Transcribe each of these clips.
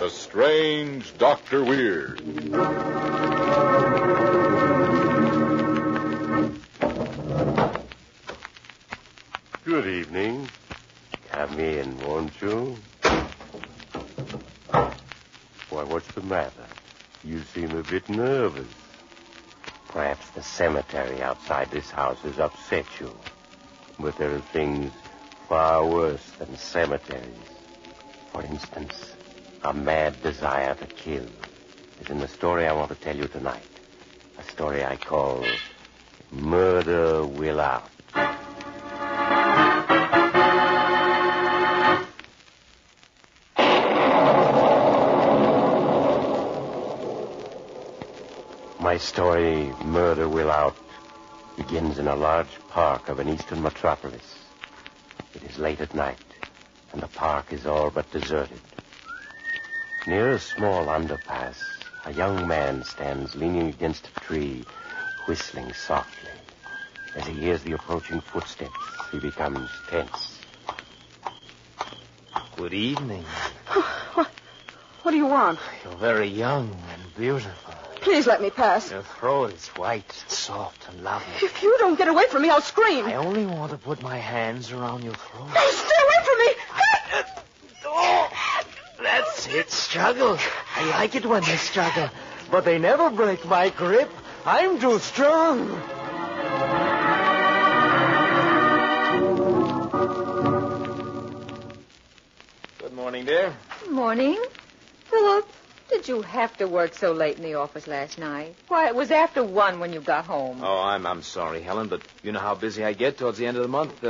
The Strange Dr. Weird. Good evening. Come in, won't you? Why, what's the matter? You seem a bit nervous. Perhaps the cemetery outside this house has upset you. But there are things far worse than cemeteries. For instance, a mad desire to kill is in the story I want to tell you tonight. A story I call Murder Will Out. My story, Murder Will Out, begins in a large park of an eastern metropolis. It is late at night, and the park is all but deserted. Near a small underpass, a young man stands leaning against a tree, whistling softly. As he hears the approaching footsteps, he becomes tense. Good evening. What do you want? You're very young and beautiful. Please let me pass. Your throat is white, soft, and lovely. If you don't get away from me, I'll scream. I only want to put my hands around your throat. Hey, stay away from me! Oh, that's it, struggle. I like it when they struggle. But they never break my grip. I'm too strong. Good morning, dear. Good morning. Philip, did you have to work so late in the office last night? Why, it was after 1 when you got home. Oh, I'm sorry, Helen, but you know how busy I get towards the end of the month.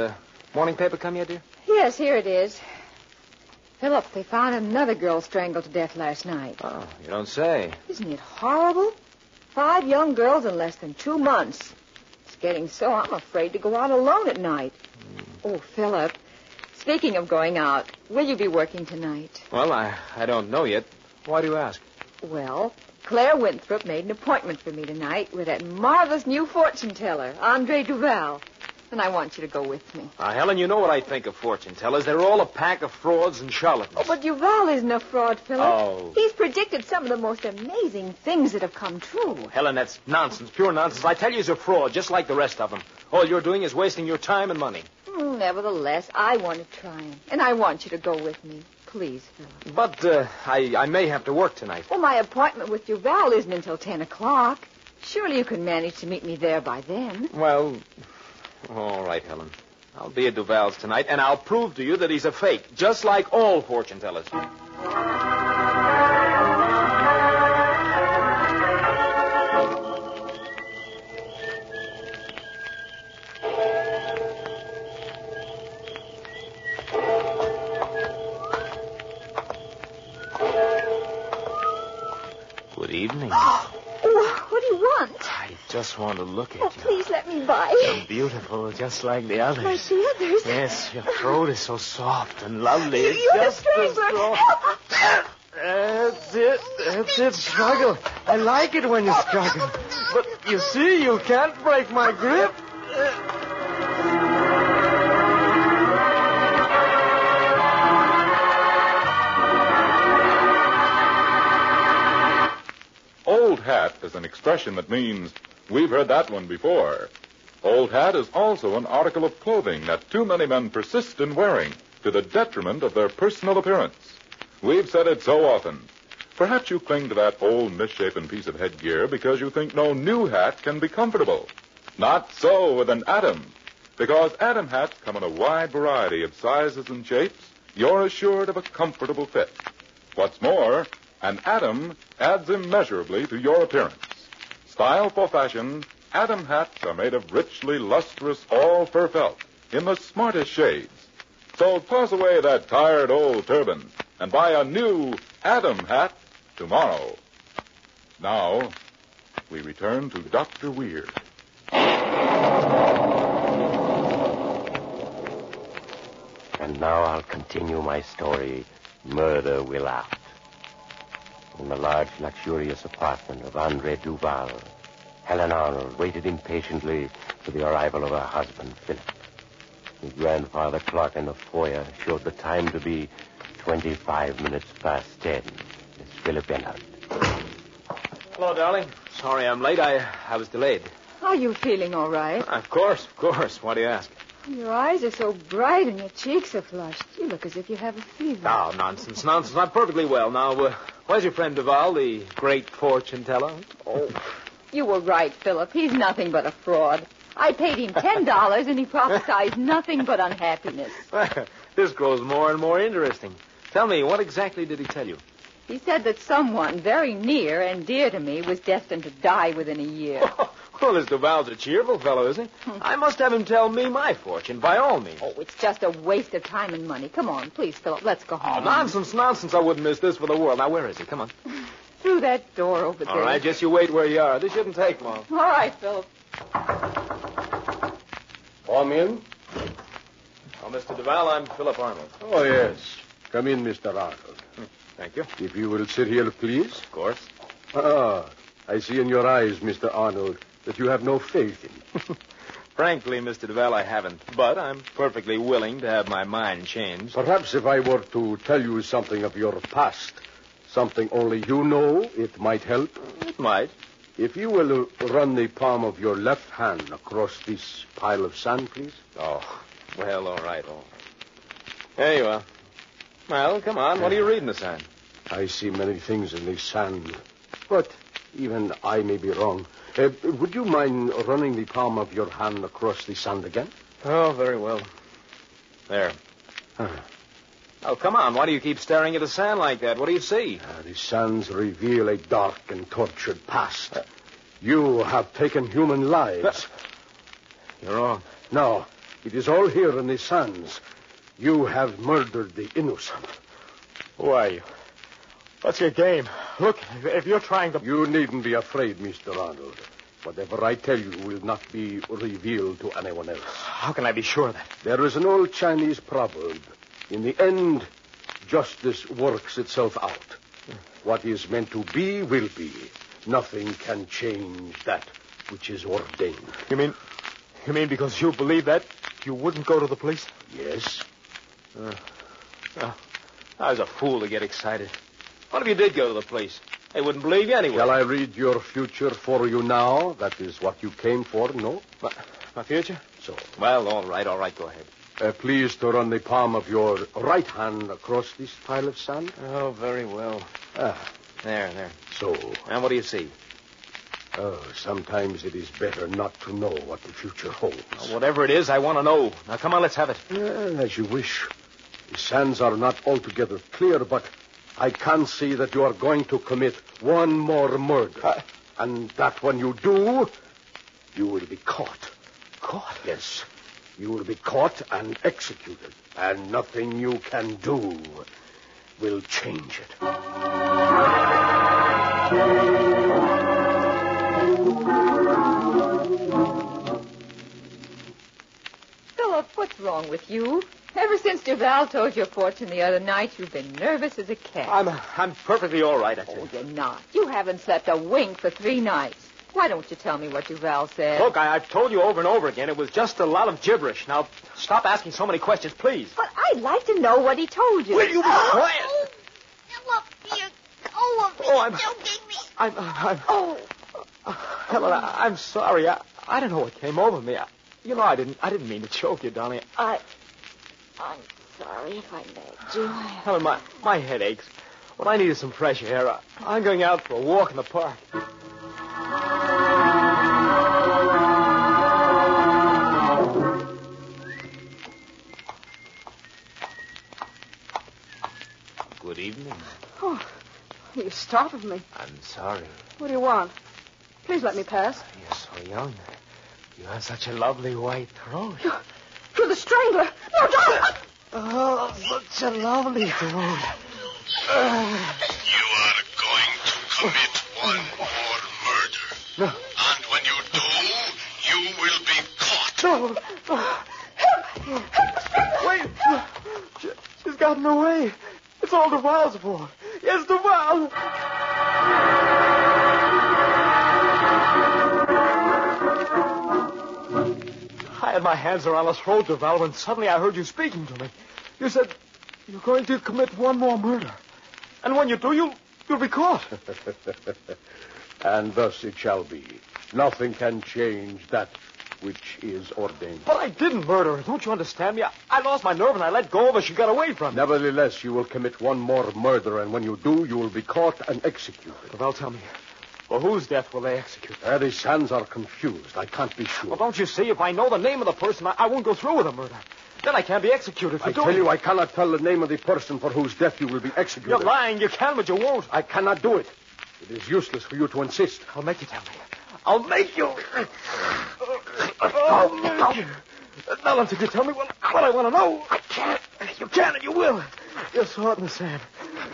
Morning paper come yet, dear? Yes, here it is. Philip, they found another girl strangled to death last night. Oh, you don't say. Isn't it horrible? 5 young girls in less than 2 months. It's getting so I'm afraid to go out alone at night. Oh, Philip, speaking of going out, will you be working tonight? Well, I don't know yet. Why do you ask? Well, Claire Winthrop made an appointment for me tonight with that marvelous new fortune teller, Andre Duval. And I want you to go with me. Helen, you know what I think of fortune tellers. They're all a pack of frauds and charlatans. Oh, but Duval isn't a fraud, Philip. Oh. He's predicted some of the most amazing things that have come true. Helen, that's nonsense, pure nonsense. I tell you he's a fraud, just like the rest of them. All you're doing is wasting your time and money. Nevertheless, I want to try him. And I want you to go with me. Please, Philip. But I may have to work tonight. Well, my appointment with Duval isn't until 10 o'clock. Surely you can manage to meet me there by then. Well, all right, Helen. I'll be at Duval's tonight, and I'll prove to you that he's a fake, just like all fortune tellers. Good evening. Oh, what do you want? I just want to look at Oh, you. please let me by. You're beautiful, just like the others. Like the others? Yes, your throat is so soft and lovely. It's You're the just strangler. Help! That's it. That's it. Struggle. I like it when you struggle. But you see, you can't break my grip. Old hat is an expression that means we've heard that one before. Old hat is also an article of clothing that too many men persist in wearing to the detriment of their personal appearance. We've said it so often. Perhaps you cling to that old misshapen piece of headgear because you think no new hat can be comfortable. Not so with an Atom. Because Atom hats come in a wide variety of sizes and shapes, you're assured of a comfortable fit. What's more, an Atom adds immeasurably to your appearance. Style for fashion, Atom hats are made of richly lustrous all-fur felt in the smartest shades. So toss away that tired old turban and buy a new Atom hat tomorrow. Now, we return to Dr. Weird. And now I'll continue my story, Murder Will Out. In the large, luxurious apartment of Andre Duval, Helen Arnold waited impatiently for the arrival of her husband, Philip. The grandfather clock in the foyer showed the time to be 25 minutes past 10. Philip Bernard. Hello, darling. Sorry I'm late. I was delayed. Are you feeling all right? Of course. Why do you ask? Your eyes are so bright and your cheeks are flushed. You look as if you have a fever. Oh, nonsense. I'm perfectly well. Now, where's your friend Duval, the great fortune teller? Oh, you were right, Philip. He's nothing but a fraud. I paid him $10 and he prophesied nothing but unhappiness. This grows more and more interesting. Tell me, what exactly did he tell you? He said that someone very near and dear to me was destined to die within a year. Well, this Duval's a cheerful fellow, isn't he? I must have him tell me my fortune, by all means. Oh, it's just a waste of time and money. Come on, please, Philip, let's go home. Nonsense. I wouldn't miss this for the world. Now, where is he? Come on. Through that door over there. All right, just you wait where you are. This shouldn't take long. All right, Philip. Come in. Oh, Mr. Duval, I'm Philip Arnold. Oh, yes. Come in, Mr. Arnold. Thank you. If you will sit here, please. Of course. Ah, I see in your eyes, Mr. Arnold, that you have no faith in. Frankly, Mr. Duval, I haven't. But I'm perfectly willing to have my mind changed. Perhaps if I were to tell you something of your past, something only you know, it might help. It might. If you will run the palm of your left hand across this pile of sand, please. Oh, well, all right. There you are. Well, come on. What are you reading the sign? I see many things in the sand, but even I may be wrong. Would you mind running the palm of your hand across the sand again? Oh, very well. There. Oh, come on. Why do you keep staring at the sand like that? What do you see? The sands reveal a dark and tortured past. You have taken human lives. You're wrong. No, it is all here in the sands. You have murdered the innocent. Who are you? What's your game? Look, if you're trying to... You needn't be afraid, Mr. Arnold. Whatever I tell you will not be revealed to anyone else. How can I be sure of that? There is an old Chinese proverb. In the end, justice works itself out. What is meant to be will be. Nothing can change that which is ordained. You mean because you believe that, you wouldn't go to the police? Yes. I was a fool to get excited. What if you did go to the police? They wouldn't believe you anyway. Shall I read your future for you now? That is what you came for, no? My future? So. Well, all right, go ahead. Please to run the palm of your right hand across this pile of sand. Oh, very well. There. So. And what do you see? Oh, sometimes it is better not to know what the future holds. Well, whatever it is, I want to know. Now, come on, let's have it. As you wish. The sands are not altogether clear, but I can see that you are going to commit one more murder. And that when you do, you will be caught. Caught? Yes. You will be caught and executed. And nothing you can do will change it. Philip, what's wrong with you? Ever since Duval told your fortune the other night, you've been nervous as a cat. I'm perfectly all right, I tell you. Oh, you're not. You haven't slept a wink for 3 nights. Why don't you tell me what Duval said? Look, I've told you over and over again. It was just a lot of gibberish. Now, stop asking so many questions, please. But I'd like to know what he told you. Will you be quiet? Philip, you go of me. Oh, I'm joking me. Oh. Helen, I'm sorry. I don't know what came over me. I didn't mean to choke you, darling. I'm sorry if I nagged you. Helen, my head aches. Well, I needed some fresh air. I'm going out for a walk in the park. Good evening. Oh, you startled me. I'm sorry. What do you want? Please let me pass. You're so young. You have such a lovely white throat. You're the strangler. No, don't. Oh, such a lovely throat. You are going to commit one more murder. No. And when you do, you will be caught. No. Wait. She's gotten away. It's all Duval's fault. Yes, Duval. I had my hands around his throat, Duval, when suddenly I heard you speaking to me. You said you're going to commit one more murder. And when you do, You'll be caught. And thus it shall be. Nothing can change that which is ordained. But I didn't murder her. Don't you understand me? I lost my nerve and I let go of her. She got away from me. Nevertheless, you will commit one more murder, and when you do, you will be caught and executed. Well, tell me. Well, whose death will they execute? These hands are confused. I can't be sure. Well, don't you see? If I know the name of the person, I won't go through with the murder. Then I can't be executed for I doing tell you, it. I cannot tell the name of the person for whose death you will be executed. You're lying. You can, but you won't. I cannot do it. It is useless for you to insist. I'll make you tell me. I'll make you. I'll make you. Not until you tell me what I want to know. I can't. You can and you will. You saw it in the sand.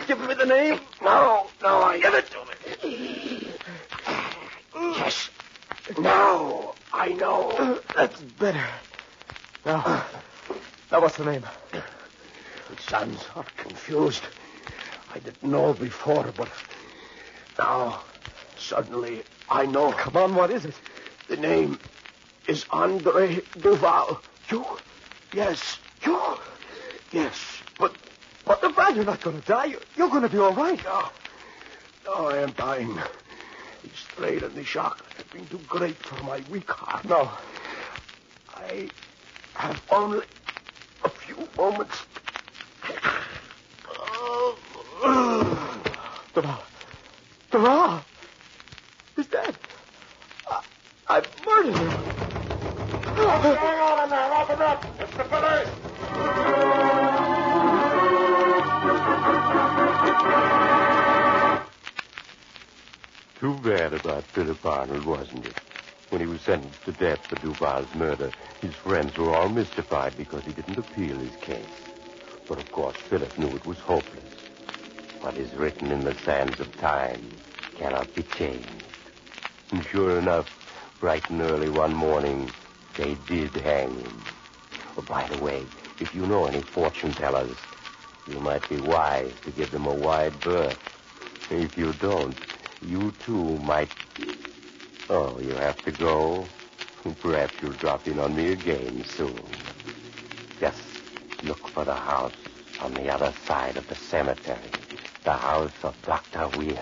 Give me the name. No, give it to me. Yes. Now I know. That's better. Now what's the name? The hands are confused. I didn't know before, but now suddenly I know. Come on, what is it? The name is Andre Duval. You? Yes. You? Yes. But the man, you're not going to die. You're going to be all right. No, I am dying. The strain and the shock have been too great for my weak heart. No. I have only a few moments. Duval. He's dead. I've murdered him. What's going on in there? Open up. It's the police. Too bad about Philip Arnold, wasn't it? When he was sentenced to death for Duval's murder, his friends were all mystified because he didn't appeal his case. But of course, Philip knew it was hopeless. What is written in the sands of time cannot be changed. And sure enough, bright and early one morning, they did hang him. Oh, by the way, if you know any fortune tellers, you might be wise to give them a wide berth. If you don't, you too might... Oh, you have to go? Perhaps you'll drop in on me again soon. Just look for the house on the other side of the cemetery. The house of Dr. Weir.